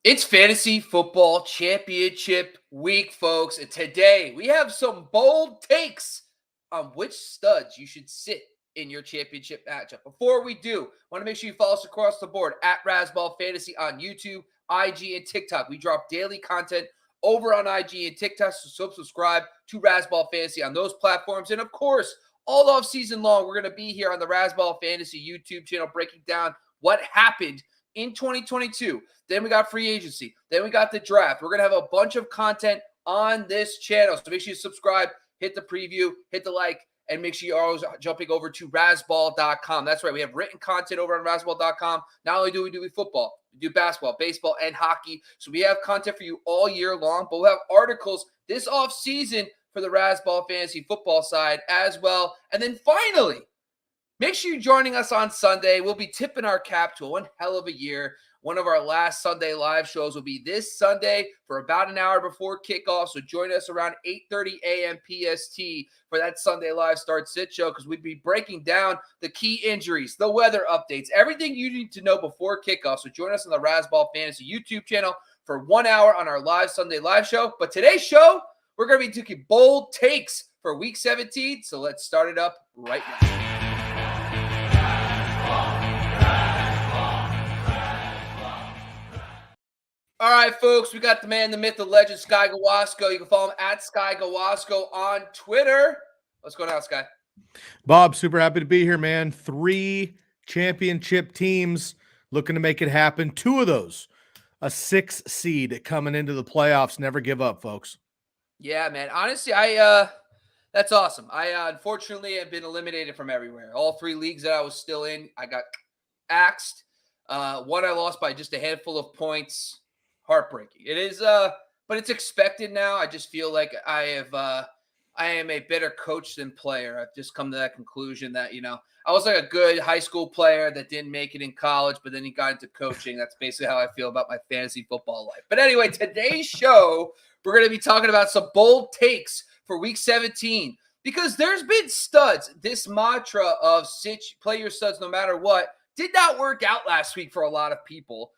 It's fantasy football championship week, folks. And today we have some bold takes on which studs you should sit in your championship matchup. Before we do, want to make sure you follow us across the board at Razzball Fantasy on YouTube, IG, and TikTok. We drop daily content over on IG and TikTok, so subscribe to Razzball Fantasy on those platforms. And of course, all off season long, we're going to be here on the Razzball Fantasy YouTube channel breaking down what happened in 2022. Then we got free agency. Then we got the draft. We're going to have a bunch of content on this channel. So make sure you subscribe, hit the preview, hit the like, and make sure you're always jumping over to razzball.com. That's right. We have written content over on razzball.com. Not only do we do football, we do basketball, baseball, and hockey. So we have content for you all year long, but we'll have articles this off season for the Razzball Fantasy football side as well. And then finally, make sure you're joining us on Sunday. We'll be tipping our cap to one hell of a year. One of our last Sunday live shows will be this Sunday for about an hour before kickoff. So join us around 8:30 a.m. PST for that Sunday live start sit show, because we'd be breaking down the key injuries, the weather updates, everything you need to know before kickoff. So join us on the Razzball Fantasy YouTube channel for 1 hour on our live Sunday live show. But today's show, we're going to be taking bold takes for Week 17. So let's start it up right now. All right, folks, we got the man, the myth, the legend, Sky Gawasko. You can follow him at Sky Gawasko on Twitter. What's going on, Sky? Bob, super happy to be here, man. 3 championship teams looking to make it happen. 2 of those, a 6 seed coming into the playoffs. Never give up, folks. Yeah, man. Honestly, that's awesome. I unfortunately have been eliminated from everywhere. All 3 leagues that I was still in, I got axed. One I lost by just a handful of points. Heartbreaking. It is, but it's expected now. I just feel like I am a better coach than player. I've just come to that conclusion that, I was like a good high school player that didn't make it in college, but then he got into coaching. That's basically how I feel about my fantasy football life. But anyway, today's show, we're going to be talking about some bold takes for Week 17, because there's been studs. This mantra of play your studs no matter what did not work out last week for a lot of people.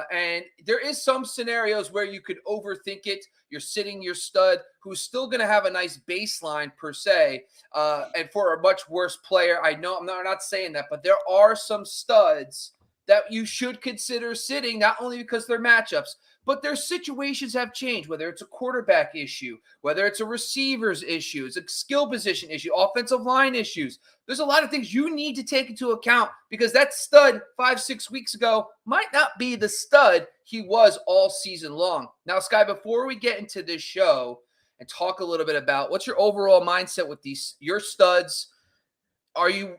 And there is some scenarios where you could overthink it. You're sitting your stud who's still going to have a nice baseline per se. And for a much worse player, I know I'm not saying that, but there are some studs that you should consider sitting, not only because they're matchups, but their situations have changed, whether it's a quarterback issue, whether it's a receivers issue, it's a skill position issue, offensive line issues. There's a lot of things you need to take into account, because that stud 5-6 weeks ago might not be the stud he was all season long. Now, Sky, before we get into this show and talk a little bit about what's your overall mindset with your studs,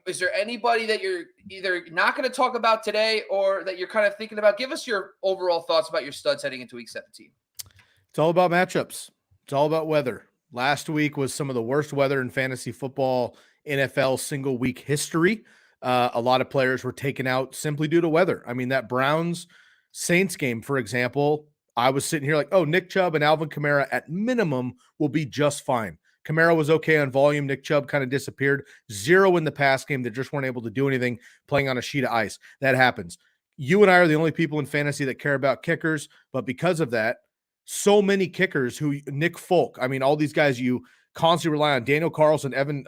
is there anybody that you're either not going to talk about today or that you're kind of thinking about? Give us your overall thoughts about your studs heading into Week 17. It's all about matchups. It's all about weather. Last week was some of the worst weather in fantasy football NFL single week history. A lot of players were taken out simply due to weather. I mean, that Browns Saints game, for example, I was sitting here like, oh, Nick Chubb and Alvin Kamara at minimum will be just fine. Kamara was okay on volume. Nick Chubb kind of disappeared. 0 in the pass game. They just weren't able to do anything playing on a sheet of ice. That happens. You and I are the only people in fantasy that care about kickers, but because of that, so many kickers Nick Folk, I mean, all these guys you constantly rely on, Daniel Carlson, Evan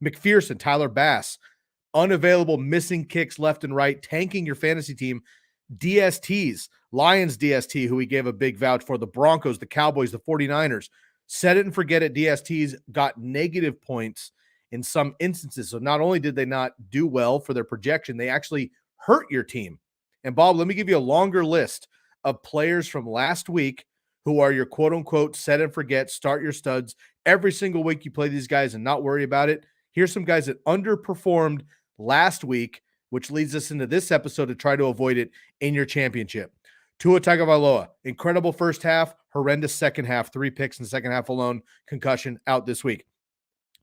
McPherson, Tyler Bass, unavailable, missing kicks left and right, tanking your fantasy team. DSTs, Lions DST, who we gave a big vouch for, the Broncos, the Cowboys, the 49ers, set it and forget it. DSTs got negative points in some instances. So not only did they not do well for their projection, they actually hurt your team. And Bob, let me give you a longer list of players from last week who are your quote unquote set and forget, start your studs. Every single week you play these guys and not worry about it. Here's some guys that underperformed last week, which leads us into this episode to try to avoid it in your championship. Tua Tagovailoa, incredible first half, horrendous second half, 3 picks in the second half alone, concussion, out this week.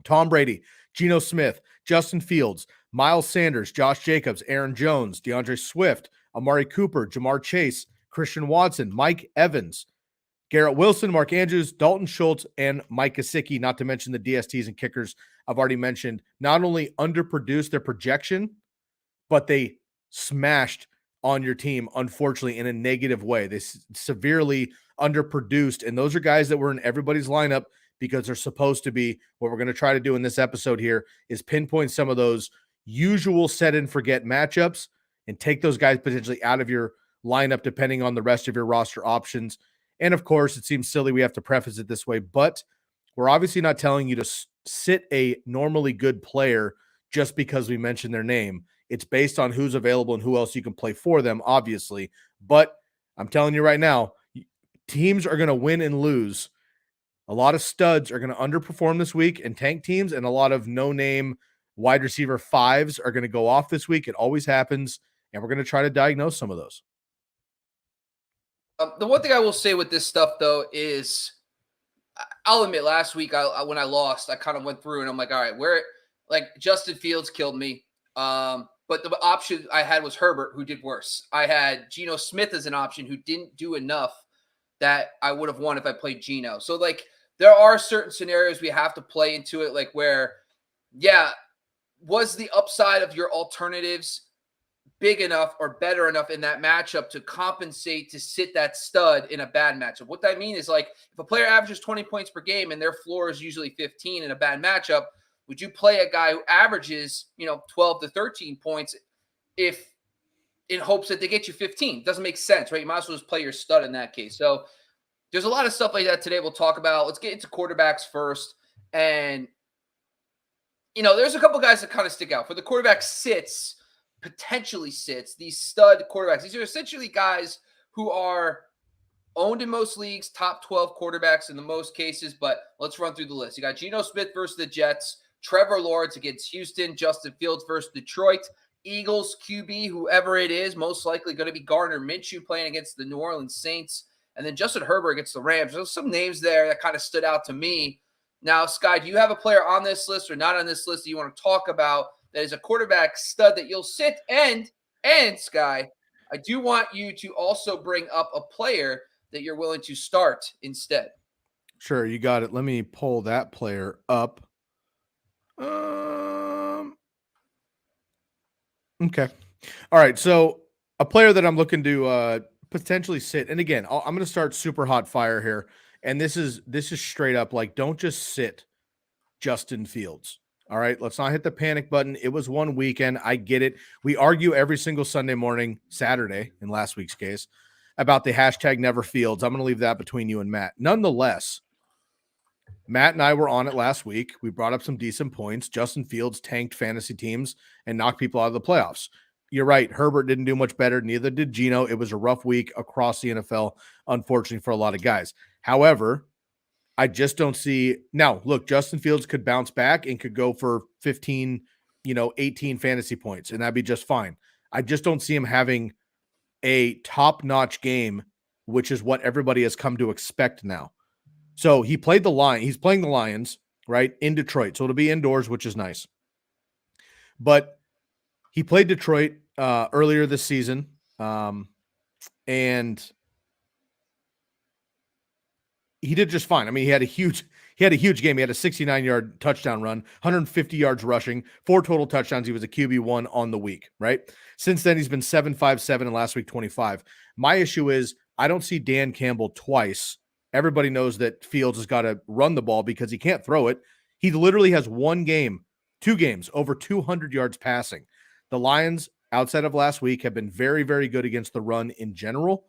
Tom Brady, Geno Smith, Justin Fields, Miles Sanders, Josh Jacobs, Aaron Jones, DeAndre Swift, Amari Cooper, Jamar Chase, Christian Watson, Mike Evans, Garrett Wilson, Mark Andrews, Dalton Schultz, and Mike Gesicki, not to mention the DSTs and kickers I've already mentioned, not only underproduced their projection, but they smashed on your team, unfortunately, in a negative way. They severely underproduced, and those are guys that were in everybody's lineup because they're supposed to be. What we're going to try to do in this episode here is pinpoint some of those usual set and forget matchups and take those guys potentially out of your lineup depending on the rest of your roster options. And of course, it seems silly we have to preface it this way, but we're obviously not telling you to sit a normally good player just because we mentioned their name. It's based on who's available and who else you can play for them, obviously. But I'm telling you right now, teams are going to win and lose. A lot of studs are going to underperform this week and tank teams, and a lot of no-name wide receiver fives are going to go off this week. It always happens, and we're going to try to diagnose some of those. The one thing I will say with this stuff, though, is I'll admit last week when I lost, I kind of went through and I'm like, all right, like Justin Fields killed me. But the option I had was Herbert, who did worse. I had Geno Smith as an option who didn't do enough that I would have won if I played Geno. So, like, there are certain scenarios we have to play into it, like where, yeah, was the upside of your alternatives big enough or better enough in that matchup to compensate to sit that stud in a bad matchup? What I mean is, like, if a player averages 20 points per game and their floor is usually 15 in a bad matchup, would you play a guy who averages, 12 to 13 points if in hopes that they get you 15? It doesn't make sense, right? You might as well just play your stud in that case. So there's a lot of stuff like that today we'll talk about. Let's get into quarterbacks first. And, there's a couple guys that kind of stick out. For the quarterback potentially sits, these stud quarterbacks, these are essentially guys who are owned in most leagues, top 12 quarterbacks in the most cases. But let's run through the list. You got Geno Smith versus the Jets, Trevor Lawrence against Houston, Justin Fields versus Detroit, Eagles QB, whoever it is, most likely going to be Gardner Minshew playing against the New Orleans Saints, and then Justin Herbert against the Rams. There's some names there that kind of stood out to me. Now, Sky, do you have a player on this list or not on this list that you want to talk about that is a quarterback stud that you'll sit? And Sky, I do want you to also bring up a player that you're willing to start instead. Sure, you got it. Let me pull that player up. Okay. All right. So a player that I'm looking to potentially sit, and again, I'm going to start super hot fire here. And this is straight up, like, don't just sit Justin Fields. All right. Let's not hit the panic button. It was one weekend. I get it. We argue every single Sunday morning, Saturday in last week's case, about the hashtag never Fields. I'm going to leave that between you and Matt. Nonetheless, Matt and I were on it last week. We brought up some decent points. Justin Fields tanked fantasy teams and knocked people out of the playoffs. You're right. Herbert didn't do much better. Neither did Geno. It was a rough week across the NFL, unfortunately, for a lot of guys. However, I just don't see now. Look, Justin Fields could bounce back and could go for 15, 18 fantasy points, and that'd be just fine. I just don't see him having a top-notch game, which is what everybody has come to expect now. So he's playing the Lions, right, in Detroit. So it'll be indoors, which is nice. But he played Detroit earlier this season, and he did just fine. I mean, he had a huge game. He had a 69-yard touchdown run, 150 yards rushing, 4 total touchdowns. He was a QB1 on the week, right? Since then, he's been 7-5-7, and last week 25. My issue is I don't see Dan Campbell twice. Everybody knows that Fields has got to run the ball because he can't throw it. He literally has 2 games, over 200 yards passing. The Lions, outside of last week, have been very, very good against the run in general.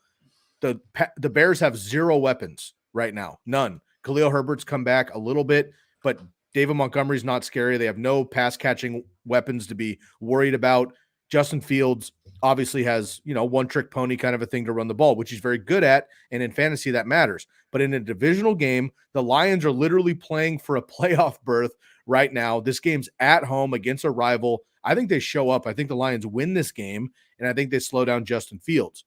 The Bears have 0 weapons right now. None. Khalil Herbert's come back a little bit, but David Montgomery's not scary. They have no pass-catching weapons to be worried about. Justin Fields obviously has, one-trick pony kind of a thing to run the ball, which he's very good at, and in fantasy that matters. But in a divisional game, the Lions are literally playing for a playoff berth right now. This game's at home against a rival. I think they show up. I think the Lions win this game, and I think they slow down Justin Fields.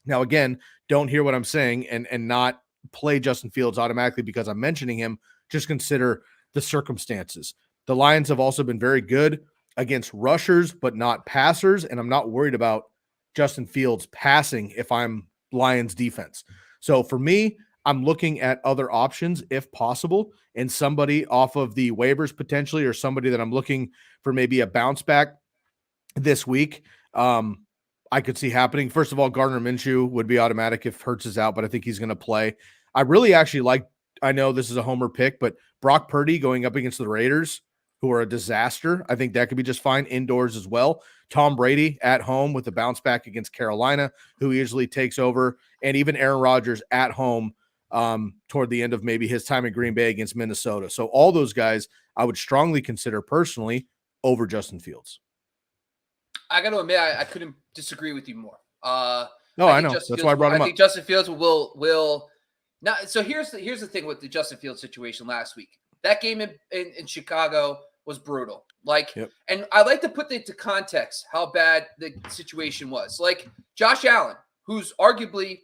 Now, again, don't hear what I'm saying and not play Justin Fields automatically because I'm mentioning him. Just consider the circumstances. The Lions have also been very good against rushers, but not passers, and I'm not worried about Justin Fields passing if I'm Lions defense. So for me, I'm looking at other options if possible, and somebody off of the waivers potentially, or somebody that I'm looking for maybe a bounce back this week. I could see happening. First of all, Gardner Minshew would be automatic if Hurts is out, but I think he's going to play. I really actually like, I know this is a homer pick, but Brock Purdy going up against the Raiders, who are a disaster. I think that could be just fine indoors as well. Tom Brady at home with a bounce back against Carolina, who usually takes over, and even Aaron Rodgers at home toward the end of maybe his time in Green Bay against Minnesota. So all those guys I would strongly consider personally over Justin Fields. I got to admit, I couldn't disagree with you more. No, I know. That's why I brought him up. I think Justin Fields will not. So here's the thing with the Justin Fields situation last week. That game in Chicago was brutal. Like, and I like to put into context how bad the situation was. Like Josh Allen, who's arguably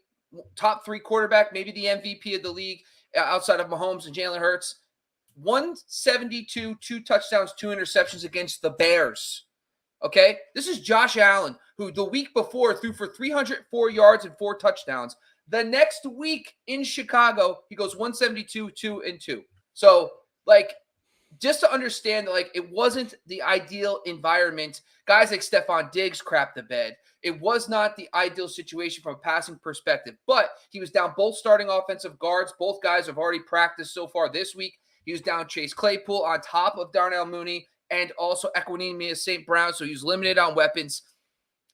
top 3 quarterback, maybe the MVP of the league outside of Mahomes and Jalen Hurts, 172, 2 touchdowns, 2 interceptions against the Bears. Okay, this is Josh Allen, who the week before threw for 304 yards and 4 touchdowns. The next week in Chicago, he goes 172, 2 and 2. So, like, just to understand that, like, it wasn't the ideal environment. Guys like Stephon Diggs crapped the bed. It was not the ideal situation from a passing perspective, but he was down both starting offensive guards. Both guys have already practiced so far this week. He was down Chase Claypool on top of Darnell Mooney and also Equanimeous St. Brown, so he was limited on weapons.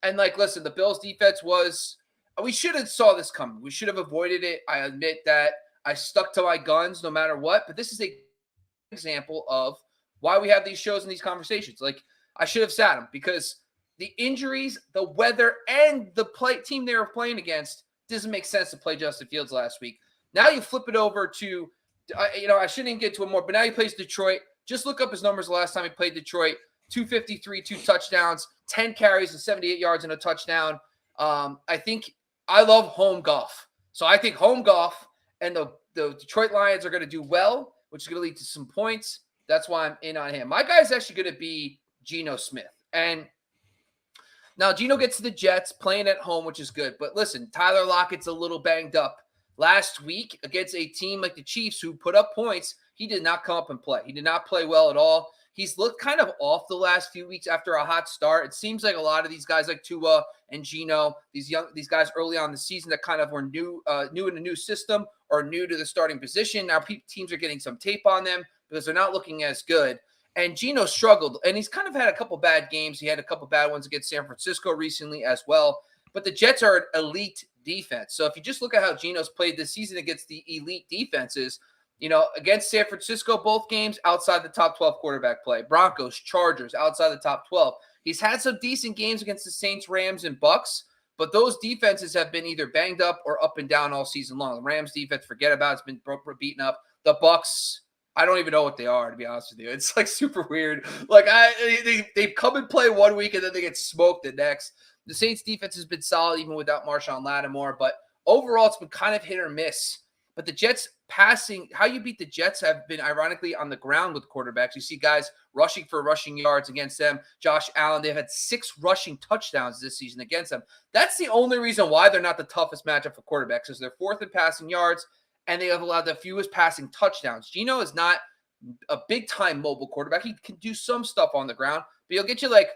And, like, listen, the Bills' defense was – we should have saw this coming. We should have avoided it. I admit that. I stuck to my guns no matter what, but this is a example of why we have these shows and these conversations. Like, I should have sat him because the injuries, the weather, and the team they were playing against doesn't make sense to play Justin Fields last week. Now you flip it over to, I shouldn't even get to it more, but now he plays Detroit. Just look up his numbers the last time he played Detroit. 253, 2 touchdowns, 10 carries and 78 yards and a touchdown. I think I love home golf. So I think home golf and the Detroit Lions are going to do well, which is going to lead to some points. That's why I'm in on him. My guy is actually going to be Geno Smith. And now Geno gets to the Jets playing at home, which is good. But listen, Tyler Lockett's a little banged up. Last week against a team like the Chiefs who put up points, he did not come up and play. He did not play well at all. He's looked kind of off the last few weeks after a hot start. It seems like a lot of these guys like Tua and Geno, these guys early on in the season that kind of were new in a new system or new to the starting position. Now teams are getting some tape on them because they're not looking as good. And Geno struggled, and he's kind of had a couple bad games. He had a couple bad ones against San Francisco recently as well. But the Jets are an elite defense. So if you just look at how Geno's played this season against the elite defenses, against San Francisco, both games outside the top 12 quarterback play. Broncos, Chargers, outside the top 12. He's had some decent games against the Saints, Rams, and Bucks, but those defenses have been either banged up or up and down all season long. The Rams defense, forget about it. It's been beaten up. The Bucks, I don't even know what they are, to be honest with you. It's like super weird. Like they come and play one week and then they get smoked the next. The Saints defense has been solid even without Marshawn Lattimore, but overall it's been kind of hit or miss. But the Jets passing, how you beat the Jets have been ironically on the ground with quarterbacks. You see guys rushing for rushing yards against them. Josh Allen, they've had 6 rushing touchdowns this season against them. That's the only reason why they're not the toughest matchup for quarterbacks is they're 4th in passing yards and they have allowed the fewest passing touchdowns. Geno is not a big-time mobile quarterback. He can do some stuff on the ground, but he'll get you like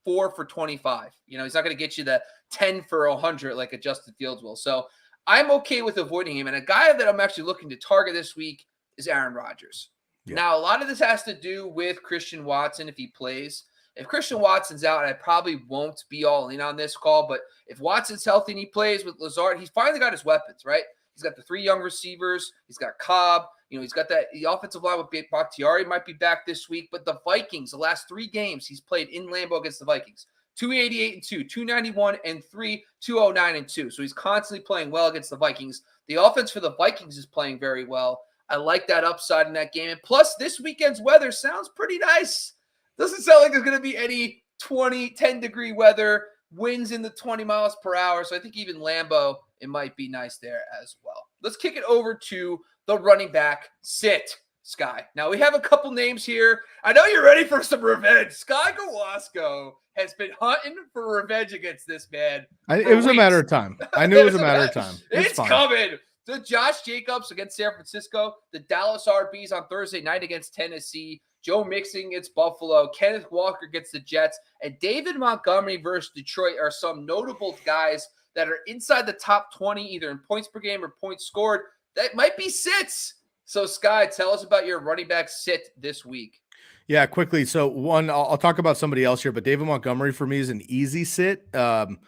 4 for 25. He's not going to get you the 10 for 100 like a Justin Fields will. So I'm okay with avoiding him. And a guy that I'm actually looking to target this week is Aaron Rodgers. Yeah. Now, a lot of this has to do with Christian Watson if he plays. If Christian Watson's out, I probably won't be all in on this call. But if Watson's healthy and he plays with Lazard, he's finally got his weapons, right? He's got the 3 young receivers. He's got Cobb. He's got the offensive line with Bakhtiari might be back this week. But the Vikings, the last 3 games he's played in Lambeau against the Vikings, 288 2, 291 3, 209 2. So he's constantly playing well against the Vikings. The offense for the Vikings is playing very well. I like that upside in that game. And plus, this weekend's weather sounds pretty nice. Doesn't sound like there's going to be any 10-degree weather, winds in the 20 miles per hour. So I think even Lambeau, it might be nice there as well. Let's kick it over to the running back sit. Sky. Now, we have a couple names here. I know you're ready for some revenge. Sky Gawasko has been hunting for revenge against this man. It was a matter of time. I knew it was a matter of time. It's coming. The Josh Jacobs against San Francisco. The Dallas RBs on Thursday night against Tennessee. Joe Mixon gets Buffalo. Kenneth Walker gets the Jets. And David Montgomery versus Detroit are some notable guys that are inside the top 20, either in points per game or points scored. That might be sits. So, Sky, tell us about your running back sit this week. Yeah, quickly. So one, I'll talk about somebody else here, but David Montgomery for me is an easy sit. The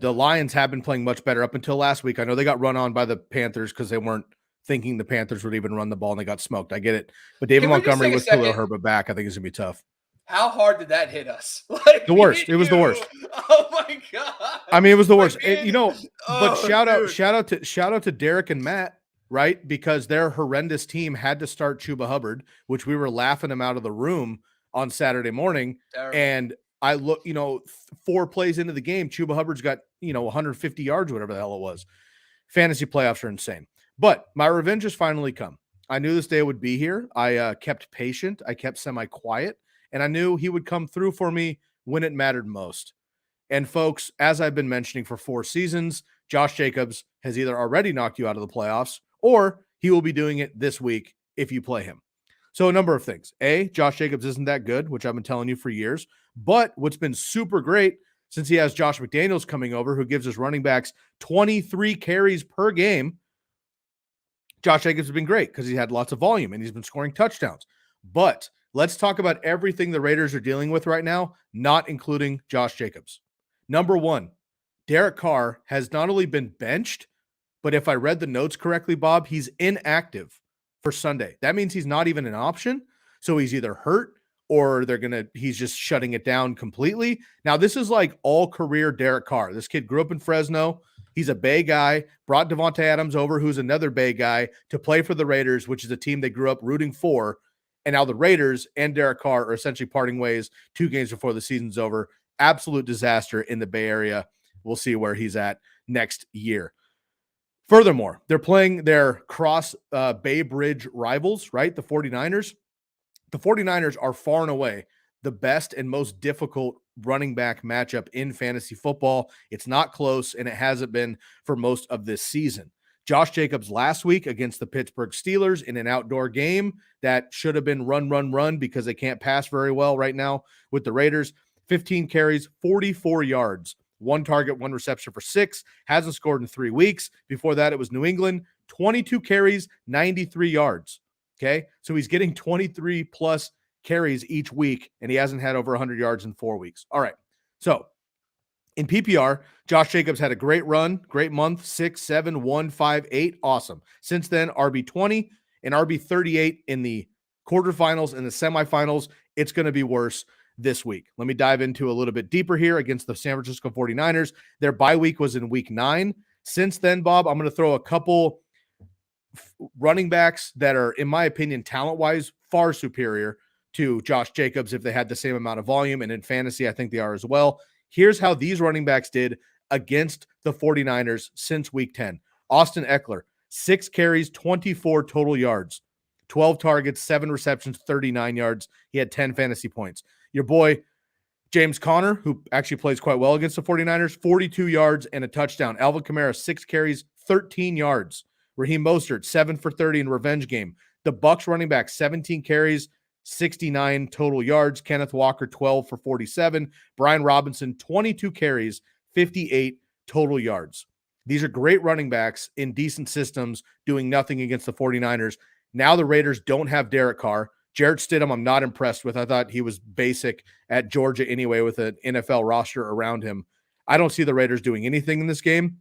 Lions have been playing much better up until last week. I know they got run on by the Panthers because they weren't thinking the Panthers would even run the ball and they got smoked. I get it. But David Montgomery with Khalil Herbert back, I think is going to be tough. How hard did that hit us? Like, the worst. It was the worst. Oh my God. I mean, it was the worst. But shout out to Derek and Matt, right? Because their horrendous team had to start Chuba Hubbard, which we were laughing him out of the room on Saturday morning. Terrible. And I look, 4 plays into the game, Chuba Hubbard's got, 150 yards, whatever the hell it was. Fantasy playoffs are insane. But my revenge has finally come. I knew this day would be here. I kept patient. I kept semi-quiet. And I knew he would come through for me when it mattered most. And folks, as I've been mentioning for 4 seasons, Josh Jacobs has either already knocked you out of the playoffs or he will be doing it this week if you play him. So a number of things. A, Josh Jacobs isn't that good, which I've been telling you for years. But what's been super great since he has Josh McDaniels coming over, who gives his running backs 23 carries per game, Josh Jacobs has been great because he had lots of volume and he's been scoring touchdowns. But let's talk about everything the Raiders are dealing with right now, not including Josh Jacobs. Number 1, Derek Carr has not only been benched, but if I read the notes correctly, Bob, he's inactive for Sunday. That means he's not even an option. So he's either hurt or he's just shutting it down completely. Now, this is like all career Derek Carr. This kid grew up in Fresno. He's a Bay guy, brought Devontae Adams over, who's another Bay guy, to play for the Raiders, which is a team they grew up rooting for. And now the Raiders and Derek Carr are essentially parting ways 2 games before the season's over. Absolute disaster in the Bay Area. We'll see where he's at next year. Furthermore, they're playing their cross Bay Bridge rivals, right? The 49ers. The 49ers are far and away the best and most difficult running back matchup in fantasy football. It's not close, and it hasn't been for most of this season. Josh Jacobs last week against the Pittsburgh Steelers in an outdoor game that should have been run because they can't pass very well right now with the Raiders. 15 carries, 44 yards, 1 target, 1 reception for 6, hasn't scored in 3 weeks. Before that, it was New England, 22 carries, 93 yards. Okay, so he's getting 23 plus carries each week, and he hasn't had over 100 yards in 4 weeks. All right, so in PPR, Josh Jacobs had a great run, great month, 6, 7, 1, 5, 8. Awesome. Since then, RB20 and RB38 in the quarterfinals and the semifinals. It's going to be worse this week. Let me dive into a little bit deeper here against the San Francisco 49ers. Their bye week was in week 9. Since then, Bob, I'm going to throw a couple running backs that are, in my opinion, talent-wise, far superior to Josh Jacobs if they had the same amount of volume. And in fantasy, I think they are as well. Here's how these running backs did against the 49ers since week 10. Austin Eckler, 6 carries, 24 total yards, 12 targets, 7 receptions, 39 yards. He had 10 fantasy points. Your boy, James Conner, who actually plays quite well against the 49ers, 42 yards and a touchdown. Alvin Kamara, 6 carries, 13 yards. Raheem Mostert, 7 for 30 in revenge game. The Bucs running back, 17 carries, 69 total yards. Kenneth Walker, 12 for 47. Brian Robinson, 22 carries, 58 total yards. These are great running backs in decent systems doing nothing against the 49ers. Now the Raiders don't have Derek Carr. Jarrett Stidham, I'm not impressed with. I thought he was basic at Georgia anyway with an NFL roster around him. I don't see the Raiders doing anything in this game.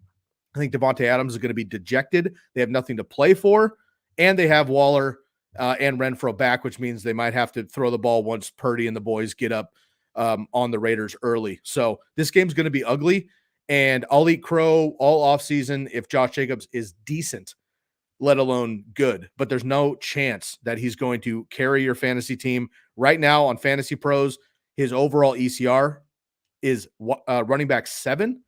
I think Devontae Adams is going to be dejected. They have nothing to play for, and they have Waller and Renfro back, which means they might have to throw the ball once Purdy and the boys get up on the Raiders early. So this game's going to be ugly, and I'll eat crow all offseason if Josh Jacobs is decent, let alone good. But there's no chance that he's going to carry your fantasy team. Right now on Fantasy Pros, his overall ECR is running back 7.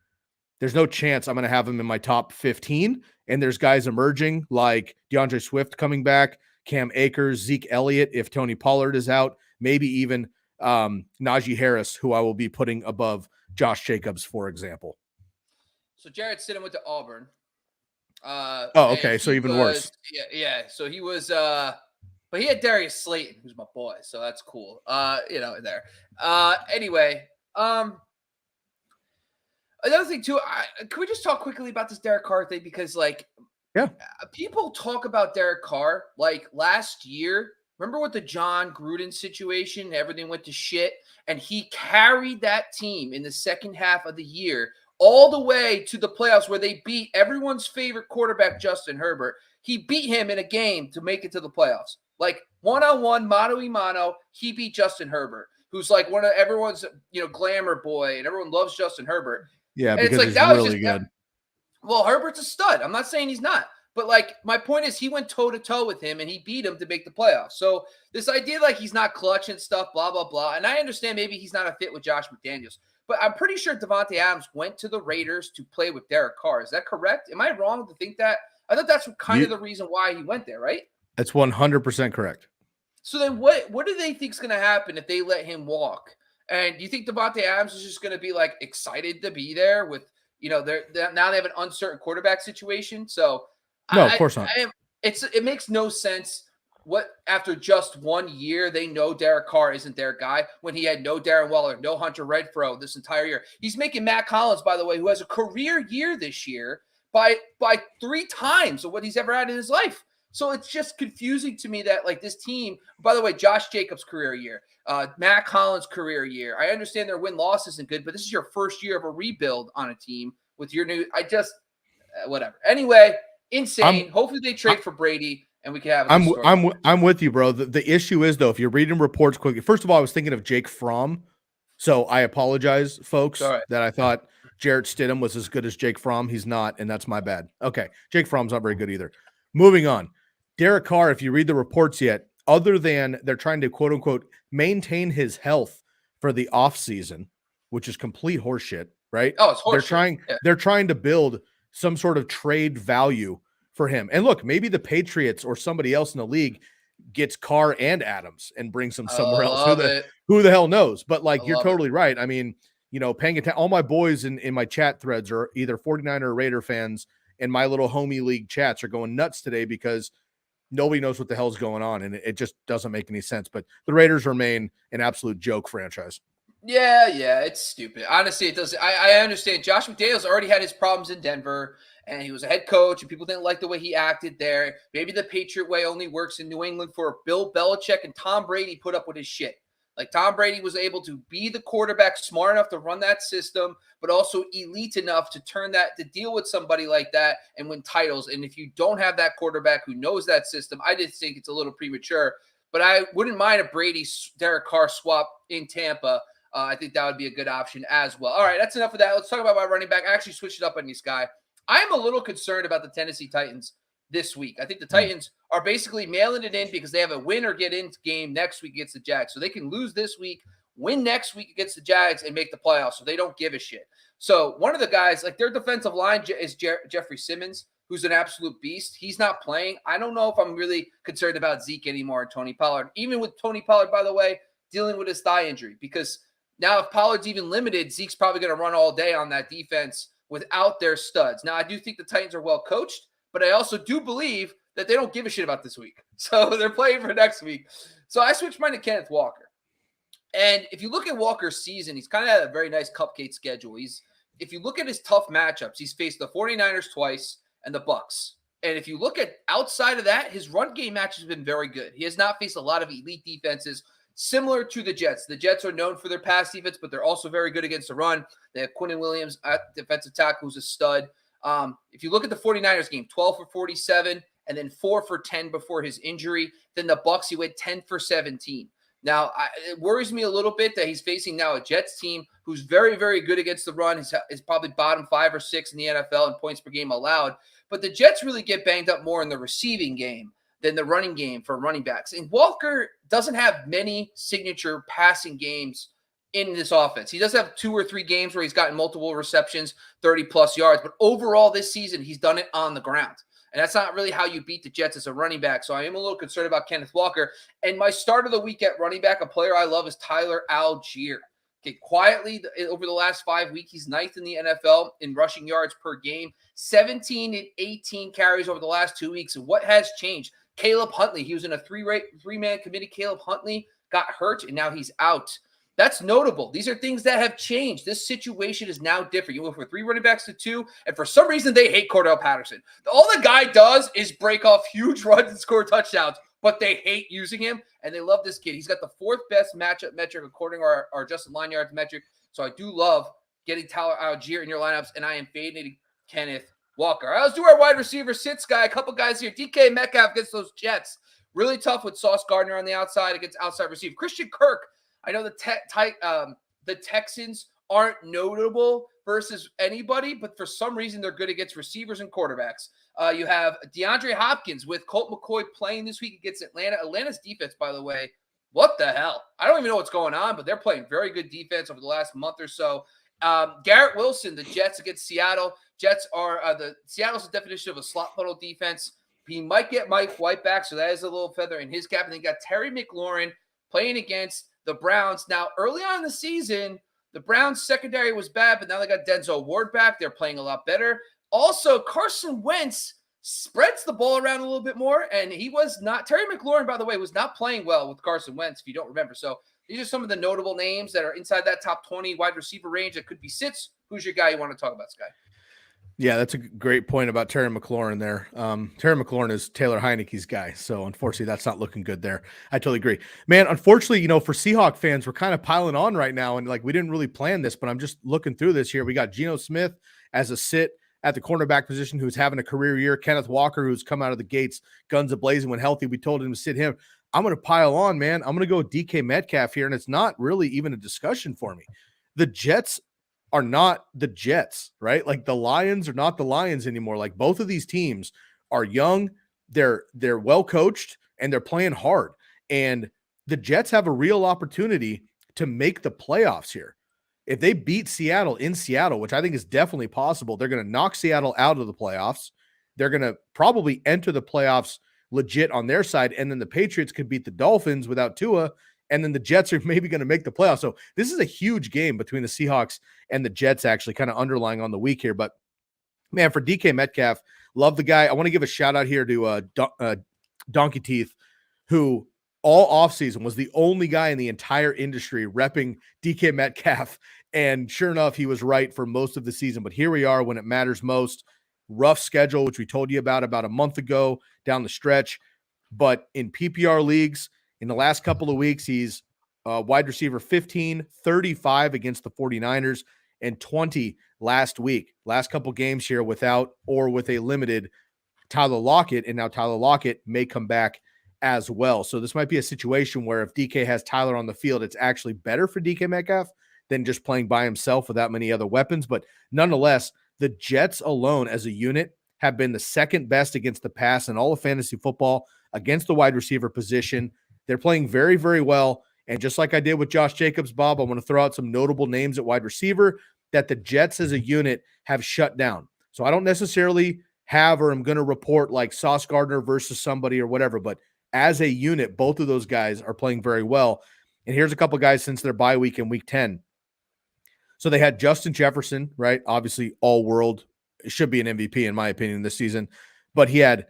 There's no chance I'm going to have him in my top 15. And there's guys emerging like DeAndre Swift coming back, Cam Akers, Zeke Elliott if Tony Pollard is out, maybe even Najee Harris, who I will be putting above Josh Jacobs, for example. So Jarrett Stidham went to Auburn. Okay. So even worse. Yeah. So he was But he had Darius Slayton, who's my boy, so that's cool. There. Anyway, another thing too, can we just talk quickly about this Derek Carr thing? Because Yeah. people talk about Derek Carr like last year. Remember with the John Gruden situation, everything went to shit, and he carried that team in the second half of the year all the way to the playoffs where they beat everyone's favorite quarterback, Justin Herbert. He beat him in a game to make it to the playoffs. Like one-on-one, mano-a-mano, he beat Justin Herbert, who's like one of everyone's, glamour boy, and everyone loves Justin Herbert. Yeah, And it's because like, he's that was really just good. well, Herbert's a stud. I'm not saying he's not. But my point is he went toe-to-toe with him and he beat him to make the playoffs. So this idea he's not clutch and stuff, blah, blah, blah. And I understand maybe he's not a fit with Josh McDaniels. But I'm pretty sure Davante Adams went to the Raiders to play with Derek Carr. Is that correct? Am I wrong to think that? I thought that's kind of the reason why he went there, right? That's 100% correct. So then what do they think is going to happen if they let him walk? And do you think Davante Adams is just going to be excited to be there with, now they have an uncertain quarterback situation. So no, of course not. It makes no sense. What after just 1 year, they know Derek Carr isn't their guy when he had no Darren Waller, no Hunter Renfrow this entire year. He's making Matt Collins, by the way, who has a career year this year by 3 times of what he's ever had in his life. So it's just confusing to me that this team, by the way, Josh Jacobs' career year, Matt Collins' career year. I understand their win-loss isn't good, but this is your first year of a rebuild on a team with your new, whatever. Anyway, insane. Hopefully they trade for Brady and we can have a good story. I'm with you, bro. The issue is, though, if you're reading reports quickly, first of all, I was thinking of Jake Fromm. So I apologize, folks, that I thought Jarrett Stidham was as good as Jake Fromm. He's not, and that's my bad. Okay, Jake Fromm's not very good either. Moving on. Derek Carr, if you read the reports yet, other than they're trying to, quote unquote, maintain his health for the offseason, which is complete horseshit, right? Oh, it's horseshit. They're trying to build some sort of trade value for him. And look, maybe the Patriots or somebody else in the league gets Carr and Adams and brings them somewhere else. Who the hell knows? But you're totally right. I mean, paying attention. All my boys in my chat threads are either 49er or Raider fans, and my little homie league chats are going nuts today because nobody knows what the hell's going on, and it just doesn't make any sense. But the Raiders remain an absolute joke franchise. Yeah, it's stupid. Honestly, it doesn't. I understand. Josh McDaniels already had his problems in Denver, and he was a head coach, and people didn't like the way he acted there. Maybe the Patriot way only works in New England for Bill Belichick and Tom Brady put up with his shit. Tom Brady was able to be the quarterback, smart enough to run that system, but also elite enough to to deal with somebody like that and win titles. And if you don't have that quarterback who knows that system, I just think it's a little premature. But I wouldn't mind a Brady Derek Carr swap in Tampa. I think that would be a good option as well. All right, that's enough of that. Let's talk about my running back. I actually switched it up on this guy. I am a little concerned about the Tennessee Titans this week. I think the Titans are basically mailing it in because they have a win or get in game next week against the Jags. So they can lose this week, win next week against the Jags, and make the playoffs. So they don't give a shit. So one of the guys, their defensive line is Jeffrey Simmons, who's an absolute beast. He's not playing. I don't know if I'm really concerned about Zeke anymore and Tony Pollard. Even with Tony Pollard, by the way, dealing with his thigh injury. Because now if Pollard's even limited, Zeke's probably going to run all day on that defense without their studs. Now, I do think the Titans are well coached, but I also do believe that they don't give a shit about this week. So they're playing for next week. So I switched mine to Kenneth Walker. And if you look at Walker's season, he's kind of had a very nice cupcake schedule. If you look at his tough matchups, he's faced the 49ers twice and the Bucks. And if you look at outside of that, his run game match has been very good. He has not faced a lot of elite defenses, similar to the Jets. The Jets are known for their pass defense, but they're also very good against the run. They have Quinnen Williams at defensive tackle, who's a stud. If you look at the 49ers game, 12 for 47, and then 4 for 10 before his injury. Then the Bucks, he went 10 for 17. Now, it worries me a little bit that he's facing now a Jets team who's very, very good against the run. Is probably bottom 5 or 6 in the NFL in points per game allowed. But the Jets really get banged up more in the receiving game than the running game for running backs. And Walker doesn't have many signature passing games in this offense. He does have 2 or 3 games where he's gotten multiple receptions, 30-plus yards. But overall this season, he's done it on the ground. And that's not really how you beat the Jets as a running back. So I am a little concerned about Kenneth Walker. And my start of the week at running back, a player I love, is Tyler Algier. Okay, quietly, over the last 5 weeks, he's ninth in the NFL in rushing yards per game, 17 and 18 carries over the last 2 weeks. And what has changed? Caleb Huntley, he was in a three-man committee. Caleb Huntley got hurt, and now he's out. That's notable. These are things that have changed. This situation is now different. You went from 3 running backs to 2, and for some reason, they hate Cordell Patterson. All the guy does is break off huge runs and score touchdowns, but they hate using him, and they love this kid. He's got the 4th best matchup metric according to our adjusted line yards metric, so I do love getting Tyler Algier in your lineups, and I am fading Kenneth Walker. All right, let's do our wide receiver sits guy. A couple guys here. DK Metcalf against those Jets. Really tough with Sauce Gardner on the outside against outside receiver. Christian Kirk. I know the Texans aren't notable versus anybody, but for some reason they're good against receivers and quarterbacks. You have DeAndre Hopkins with Colt McCoy playing this week against Atlanta. Atlanta's defense, by the way, what the hell? I don't even know what's going on, but they're playing very good defense over the last month or so. Garrett Wilson, the Jets against Seattle. Jets are Seattle's the definition of a slot funnel defense. He might get Mike White back, so that is a little feather in his cap. And then you got Terry McLaurin playing against the Browns. Now, early on in the season, the Browns secondary was bad, but now they got Denzel Ward back. They're playing a lot better. Also, Carson Wentz spreads the ball around a little bit more, and he was not – Terry McLaurin, by the way, was not playing well with Carson Wentz, if you don't remember. So these are some of the notable names that are inside that top 20 wide receiver range that could be sits. Who's your guy you want to talk about, Sky? Yeah, that's a great point about Terry McLaurin there. Terry McLaurin is Taylor Heineke's guy, so unfortunately that's not looking good there. I totally agree. Man, unfortunately, for Seahawk fans, we're kind of piling on right now, and we didn't really plan this, but I'm just looking through this here. We got Geno Smith as a sit at the cornerback position who's having a career year. Kenneth Walker, who's come out of the gates, guns a-blazing when healthy. We told him to sit him. I'm going to pile on, man. I'm going to go with DK Metcalf here, and it's not really even a discussion for me. The Jets are not the Jets, right? The Lions are not the Lions anymore. Both of these teams are young, they're well coached, and they're playing hard. And the Jets have a real opportunity to make the playoffs here. If they beat Seattle in Seattle, which I think is definitely possible, they're going to knock Seattle out of the playoffs. They're going to probably enter the playoffs legit on their side, and then the Patriots could beat the Dolphins without Tua, and then the Jets are maybe going to make the playoffs. So this is a huge game between the Seahawks and the Jets, actually kind of underlying on the week here. But, man, for DK Metcalf, love the guy. I want to give a shout-out here to Donkey Teeth, who all offseason was the only guy in the entire industry repping DK Metcalf. And sure enough, he was right for most of the season. But here we are when it matters most. Rough schedule, which we told you about a month ago down the stretch. But in PPR leagues, in the last couple of weeks, he's wide receiver 15, 35 against the 49ers, and 20 last week. Last couple games here without or with a limited Tyler Lockett, and now Tyler Lockett may come back as well. So this might be a situation where if DK has Tyler on the field, it's actually better for DK Metcalf than just playing by himself without many other weapons. But nonetheless, the Jets alone as a unit have been the second best against the pass in all of fantasy football against the wide receiver position. They're playing very, very well. And just like I did with Josh Jacobs, Bob, I want to throw out some notable names at wide receiver that the Jets as a unit have shut down. So I don't necessarily have or am going to report like Sauce Gardner versus somebody or whatever, but as a unit, both of those guys are playing very well. And here's a couple guys since their bye week in week 10. So they had Justin Jefferson, right? Obviously all world. It should be an MVP in my opinion this season, but he had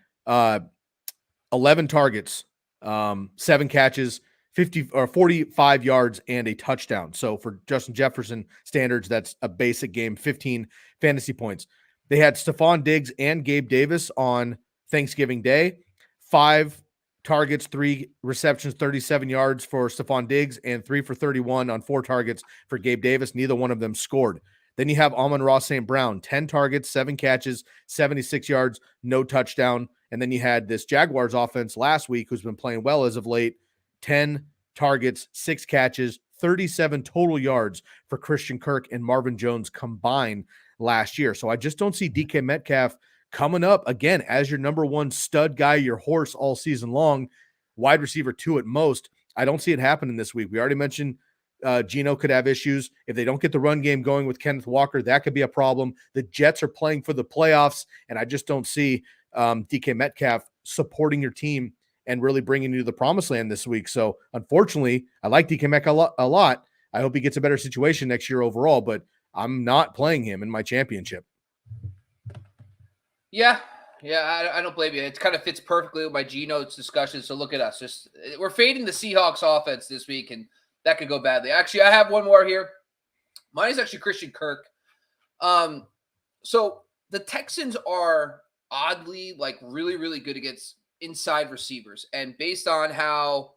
11 targets, 7 catches, 45 yards and a touchdown. So for Justin Jefferson standards, that's a basic game, 15 fantasy points. They had Stephon Diggs and Gabe Davis on Thanksgiving Day, 5 targets, 3 receptions, 37 yards for Stephon Diggs, and 3 for 31 on 4 targets for Gabe Davis. Neither one of them scored. Then you have Amon-Ra St. Brown, 10 targets, 7 catches, 76 yards, no touchdown. And then you had this Jaguars offense last week who's been playing well as of late, 10 targets, 6 catches, 37 total yards for Christian Kirk and Marvin Jones combined last year. So I just don't see DK Metcalf coming up again as your number one stud guy, your horse all season long, wide receiver 2 at most. I don't see it happening this week. We already mentioned Geno could have issues. If they don't get the run game going with Kenneth Walker, that could be a problem. The Jets are playing for the playoffs, and I just don't see DK Metcalf supporting your team and really bringing you to the promised land this week. So unfortunately, I like DK Metcalf a lot. I hope he gets a better situation next year overall, but I'm not playing him in my championship. Yeah, Yeah, I don't blame you. It kind of fits perfectly with my G notes discussion. So look at us. We're fading the Seahawks offense this week, and that could go badly. Actually, I have one more here. Mine is actually Christian Kirk. So the Texans are oddly really, really good against inside receivers. And based on how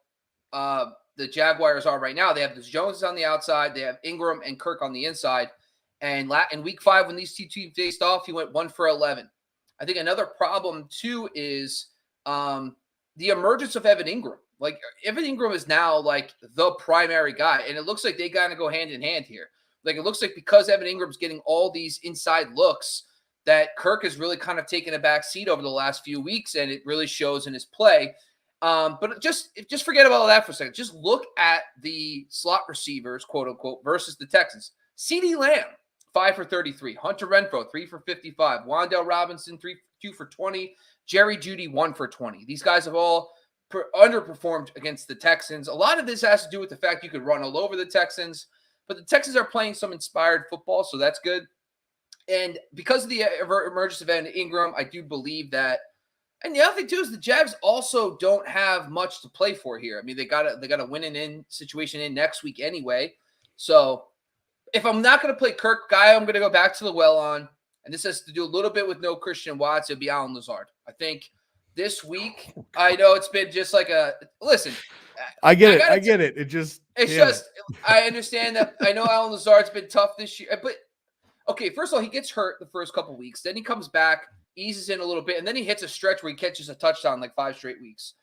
the Jaguars are right now, they have this Jones on the outside, they have Ingram and Kirk on the inside. And in week 5, when these two teams faced off, he went 1 for 11. I think another problem too is the emergence of Evan Ingram. Like Evan Ingram is now like the primary guy, and it looks like they gotta go hand in hand here. Like it looks like because Evan Ingram's getting all these inside looks, that Kirk has really kind of taken a back seat over the last few weeks, and it really shows in his play. But just forget about that for a second. Just look at the slot receivers, quote unquote, versus the Texans. CeeDee Lamb, 5 for 33. Hunter Renfrow, 3 for 55. Wan'Dale Robinson, 2 for 20. Jerry Jeudy, 1 for 20. These guys have all underperformed against the Texans. A lot of this has to do with the fact you could run all over the Texans, but the Texans are playing some inspired football, so that's good. And because of the emergence of Evan Ingram, I do believe that. And the other thing too is the Jags also don't have much to play for here. I mean, they got a win-in situation in next week anyway. So if I'm not going to play Kirk, guy, I'm going to go back to the well on. And this has to do a little bit with no Christian Watts. It'll be Allen Lazard. I think this week, I know it's been just like a listen. I get it. I understand that. I know Allen Lazard's been tough this year, but okay, first of all, he gets hurt the first couple weeks. Then he comes back, eases in a little bit, and then he hits a stretch where he catches a touchdown like 5 straight weeks.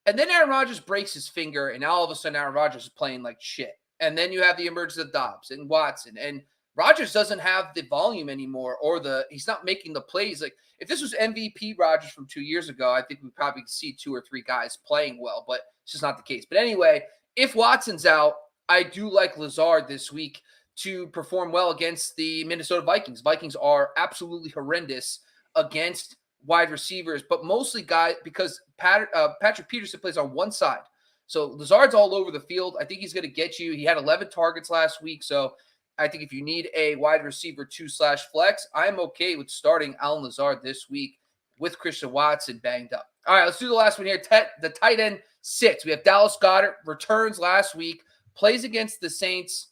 And then Aaron Rodgers breaks his finger, and now all of a sudden Aaron Rodgers is playing like shit. And then you have the emergence of Dobbs and Watson. And Rodgers doesn't have the volume anymore, or he's not making the plays. Like if this was MVP Rodgers from 2 years ago, I think we probably see 2 or 3 guys playing well, but it's just not the case. But anyway, if Watson's out, I do like Lazard this week to perform well against the Minnesota Vikings. Vikings are absolutely horrendous against wide receivers, but mostly guys because Patrick Peterson plays on one side. So Lazard's all over the field. I think he's going to get you. He had 11 targets last week. So I think if you need a wide receiver 2/flex, I'm okay with starting Allen Lazard this week with Christian Watson banged up. All right, let's do the last one here. The tight end sits. We have Dallas Goedert, returns last week, plays against the Saints.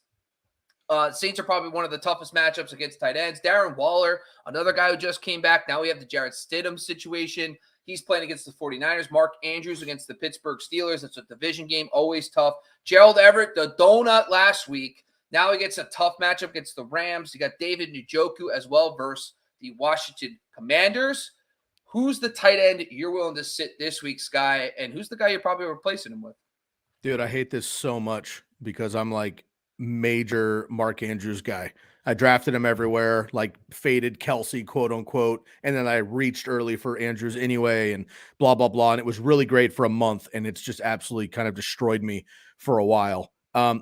Saints are probably one of the toughest matchups against tight ends. Darren Waller, another guy who just came back. Now we have the Jarrett Stidham situation. He's playing against the 49ers. Mark Andrews against the Pittsburgh Steelers. It's a division game, always tough. Gerald Everett, the donut last week. Now he gets a tough matchup against the Rams. You got David Njoku as well versus the Washington Commanders. Who's the tight end you're willing to sit this week, Sky? And who's the guy you're probably replacing him with? Dude, I hate this so much because I'm like major Mark Andrews guy. I drafted him everywhere, like faded Kelsey, quote unquote. And then I reached early for Andrews anyway and blah, blah, blah. And it was really great for a month. And it's just absolutely kind of destroyed me for a while.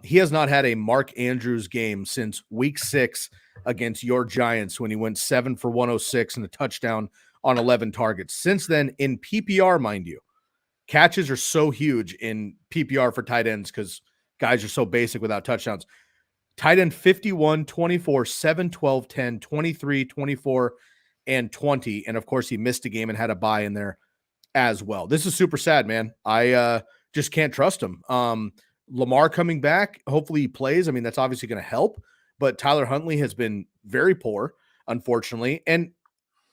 He has not had a Mark Andrews game since week 6 against your Giants when he went 7 for 106 and a touchdown on 11 targets. Since then, in PPR, mind you, catches are so huge in PPR for tight ends because guys are so basic without touchdowns. Tight end 51, 24, 7, 12, 10, 23, 24, and 20. And of course, he missed a game and had a bye in there as well. This is super sad, man. I just can't trust him. Lamar coming back, hopefully he plays. I mean, that's obviously going to help. But Tyler Huntley has been very poor, unfortunately. And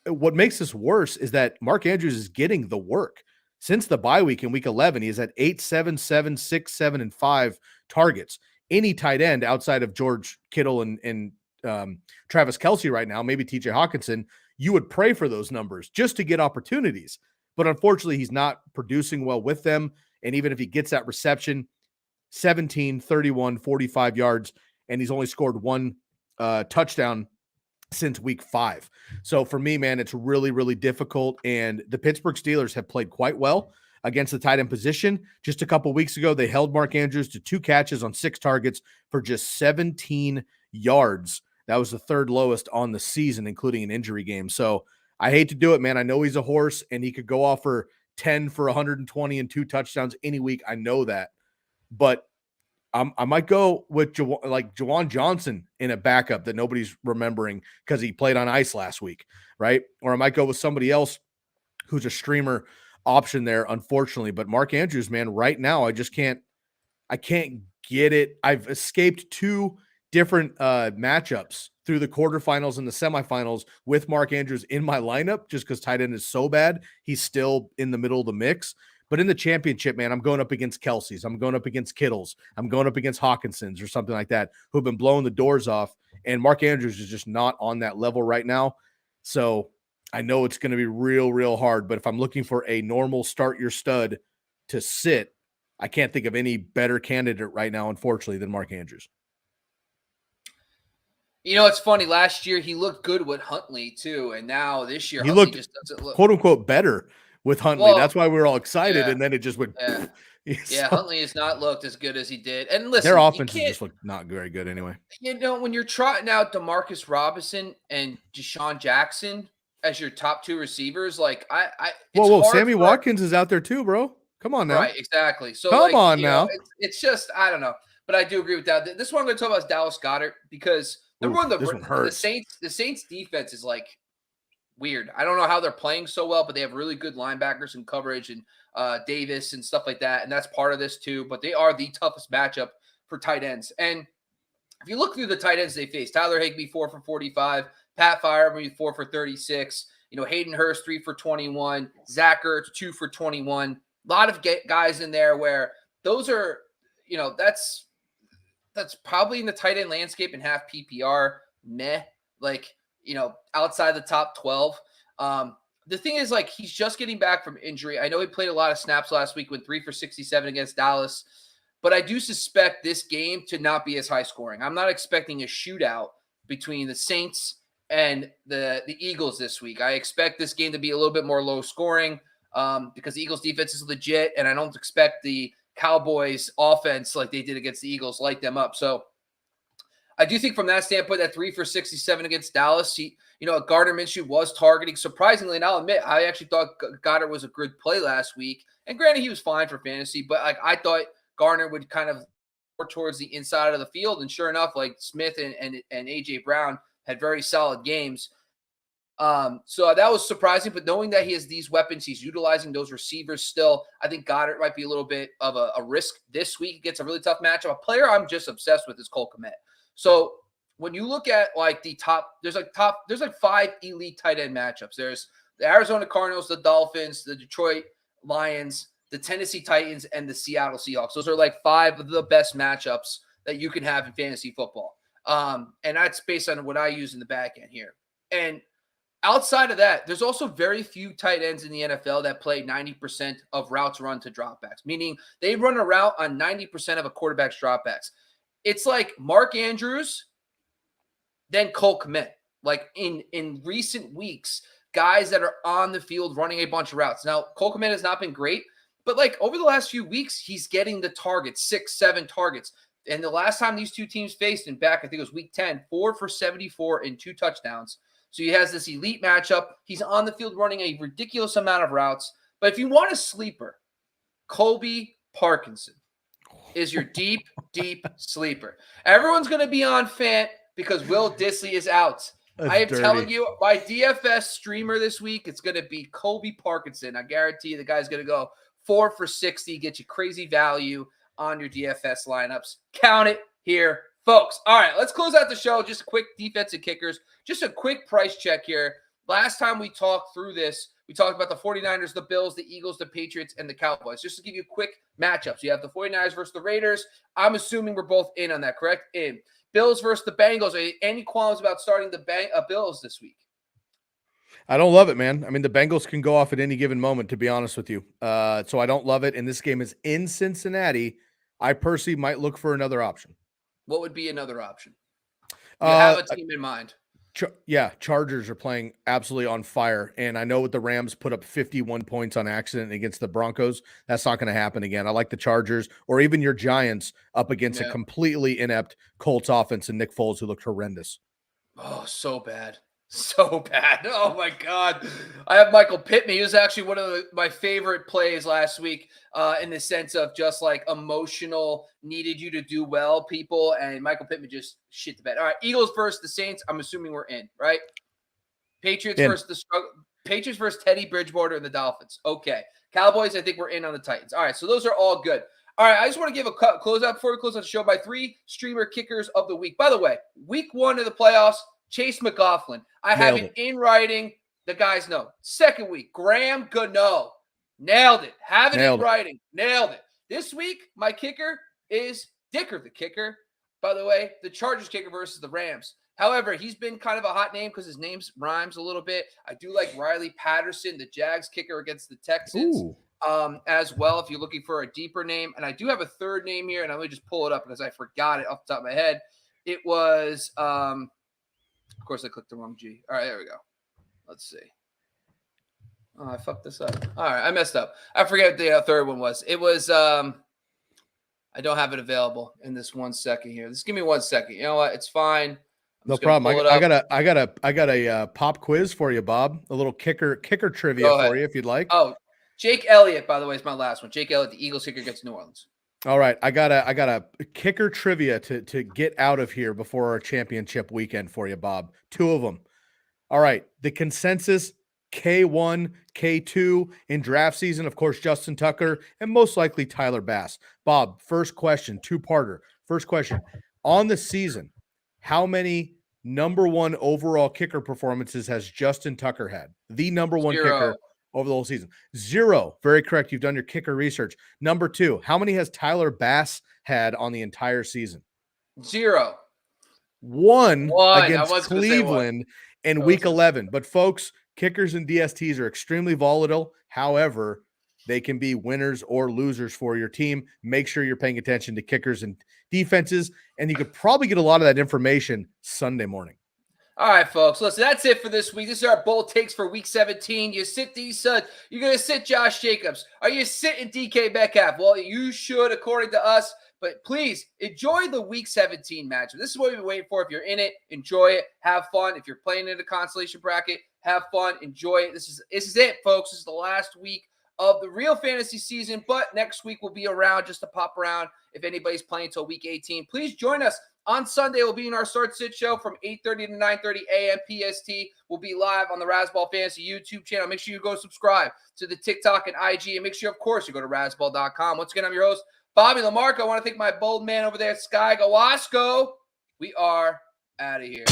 what makes this worse is that Mark Andrews is getting the work. Since the bye week in week 11, he is at 8, 7, 7, 6, 7, and 5 targets. Any tight end outside of George Kittle and Travis Kelce right now, maybe TJ Hawkinson, you would pray for those numbers just to get opportunities. But unfortunately, he's not producing well with them. And even if he gets that reception, 17, 31, 45 yards, and he's only scored 1 touchdown since week 5. So for me, man, it's really, really difficult. And the Pittsburgh Steelers have played quite well against the tight end position. Just a couple weeks ago, they held Mark Andrews to 2 catches on 6 targets for just 17 yards. That was the 3rd lowest on the season, including an injury game. So I hate to do it, man. I know he's a horse and he could go off for 10 for 120 and 2 touchdowns any week. I know that. But I might go with Jawan Johnson in a backup that nobody's remembering because he played on ice last week, right? Or I might go with somebody else who's a streamer option there, unfortunately. But Mark Andrews, man, right now, I can't get it. I've escaped 2 different matchups through the quarterfinals and the semifinals with Mark Andrews in my lineup just because tight end is so bad. He's still in the middle of the mix. But in the championship, man, I'm going up against Kelsey's. I'm going up against Kittles. I'm going up against Hawkinson's or something like that, who've been blowing the doors off. And Mark Andrews is just not on that level right now. So I know it's going to be real, real hard. But if I'm looking for a normal start your stud to sit, I can't think of any better candidate right now, unfortunately, than Mark Andrews. You know, it's funny. Last year, he looked good with Huntley, too. And now this year, He Huntley looked, just doesn't look. quote unquote, better with Huntley. Well, That's why we were all excited. yeah, And then it just went. yeah. Yeah, So, Huntley has not looked as good as he did. And their listen, you offenses can't, just look not very good anyway. you know, when you're trotting out Demarcus Robinson and Deshaun Jackson as your top 2 receivers, like it's Whoa, hard Sammy for, Watkins is out there too, bro. Come on now. right, exactly. So Come like, on you know, now. it's just I don't know, but I do agree with that. This one I'm going to talk about is Dallas Goedert because number Oof, one, this one hurts. The Saints defense is like weird. I don't know how they're playing so well, but they have really good linebackers and coverage and Davis and stuff like that, and that's part of this too. But they are the toughest matchup for tight ends. And if you look through the tight ends they face, Tyler Higbee 4 for 45, Pat Freiermuth 4 for 36. You know, Hayden Hurst 3 for 21, Zach Ertz 2 for 21. A lot of guys in there where those are, you know, that's probably in the tight end landscape in half PPR. Meh, like, you know, outside the top 12. The thing is, like, he's just getting back from injury. I know he played a lot of snaps last week, went 3 for 67 against Dallas, but I do suspect this game to not be as high scoring. I'm not expecting a shootout between the Saints and the Eagles this week. I expect this game to be a little bit more low scoring because the Eagles defense is legit, and I don't expect the Cowboys offense like they did against the Eagles light them up. So I do think from that standpoint, that 3 for 67 against Dallas, Gardner Minshew was targeting surprisingly. And I'll admit, I actually thought Goddard was a good play last week. And granted, he was fine for fantasy, but like I thought Gardner would kind of more towards the inside of the field. And sure enough, like Smith and AJ Brown had very solid games. So that was surprising, but knowing that he has these weapons, he's utilizing those receivers still. I think Goddard might be a little bit of a risk this week. He gets a really tough matchup. A player I'm just obsessed with is Cole Kmet. So when you look at like the top, there's like 5 elite tight end matchups. There's the Arizona Cardinals, the Dolphins, the Detroit Lions, the Tennessee Titans, and the Seattle Seahawks. Those are like 5 of the best matchups that you can have in fantasy football. And that's based on what I use in the back end here. And outside of that, there's also very few tight ends in the NFL that play 90% of routes run to dropbacks, meaning they run a route on 90% of a quarterback's dropbacks. It's like Mark Andrews, then Cole Kmet. Like in recent weeks, guys that are on the field running a bunch of routes. Now, Cole Kmet has not been great, but like over the last few weeks, he's getting the targets, 6, 7 targets. And the last time these two teams faced in back, I think it was week 10, 4 for 74 and 2 touchdowns. So he has this elite matchup. He's on the field running a ridiculous amount of routes. But if you want a sleeper, Colby Parkinson is your deep, deep sleeper. Everyone's going to be on Fant because Will Dissly is out. I am telling you, my DFS streamer this week, it's going to be Colby Parkinson. I guarantee you the guy's going to go 4 for 60, get you crazy value on your DFS lineups. Count it here, folks. All right, let's close out the show. Just a quick defensive kickers. Just a quick price check here. Last time we talked through this, we talked about the 49ers, the Bills, the Eagles, the Patriots, and the Cowboys. Just to give you a quick matchup. So you have the 49ers versus the Raiders. I'm assuming we're both in on that, correct? In. Bills versus the Bengals. Any qualms about starting the Bills this week? I don't love it, man. I mean, the Bengals can go off at any given moment, to be honest with you. So I don't love it. And this game is in Cincinnati. I personally might look for another option. What would be another option? You have a team in mind. Chargers are playing absolutely on fire. And I know with the Rams put up 51 points on accident against the Broncos. That's not going to happen again. I like the Chargers or even your Giants up against a completely inept Colts offense and Nick Foles, who looked horrendous. Oh, so bad. So bad. Oh, my God. I have Michael Pittman. He was actually one of my favorite plays last week in the sense of just like emotional, needed you to do well, people. And Michael Pittman just shit the bed. All right, Eagles versus the Saints. I'm assuming we're in, right? Patriots versus the struggle. Patriots versus Teddy Bridgewater and the Dolphins. Okay. Cowboys, I think we're in on the Titans. All right, so those are all good. All right, I just want to give a closeout before we close out the show by 3 streamer kickers of the week. By the way, week 1 of the playoffs, Chase McLaughlin. I have it in writing. The guys know. Second week, Graham Gano. Nailed it. Have it in writing. Nailed it. This week, my kicker is Dicker the kicker. By the way, the Chargers kicker versus the Rams. However, he's been kind of a hot name because his name rhymes a little bit. I do like Riley Patterson, the Jags kicker against the Texans, as well, if you're looking for a deeper name. And I do have a third name here, and I'm going to just pull it up because I forgot it off the top of my head. It was, of course, I clicked the wrong G. All right, there we go. Let's see. Oh, I fucked this up. All right, I messed up. I forget what the third one was. It was, I don't have it available in this 1 second here. Just give me 1 second. You know what? It's fine. No problem. I got a pop quiz for you, Bob. A little kicker trivia for you if you'd like. Oh, Jake Elliott, by the way, is my last one. Jake Elliott, the Eagles kicker, gets New Orleans. All right, I got a kicker trivia to get out of here before our championship weekend for you, Bob. 2 of them. All right, the consensus K1, K2 in draft season, of course, Justin Tucker and most likely Tyler Bass. Bob, first question, 2-parter. First question, on the season, how many number 1 overall kicker performances has Justin Tucker had? The number 1 kicker over the whole season. 0. Very correct. You've done your kicker research. Number 2, how many has Tyler Bass had on the entire season? 0. 1 against Cleveland in week 11. But folks, kickers and DSTs are extremely volatile. However, they can be winners or losers for your team. Make sure you're paying attention to kickers and defenses, and you could probably get a lot of that information Sunday morning. All right, folks. Listen, that's it for this week. This is our bold takes for week 17. You sit these suds. You're going to sit Josh Jacobs. Are you sitting DK Metcalf? Well, you should, according to us. But please enjoy the week 17 matchup. This is what we've been waiting for. If you're in it, enjoy it. Have fun. If you're playing in a consolation bracket, have fun. Enjoy it. This is it, folks. This is the last week of the real fantasy season, but next week we'll be around just to pop around if anybody's playing until week 18. Please join us on Sunday. We'll be in our Start Sit show from 8:30 to 9:30 a.m. PST. We'll be live on the Razzball Fantasy YouTube channel. Make sure you go subscribe to the TikTok and IG, and make sure, of course, you go to razzball.com. Once again, I'm your host, Bobby Lamarck. I want to thank my bold man over there, Sky Gawasco. We are out of here.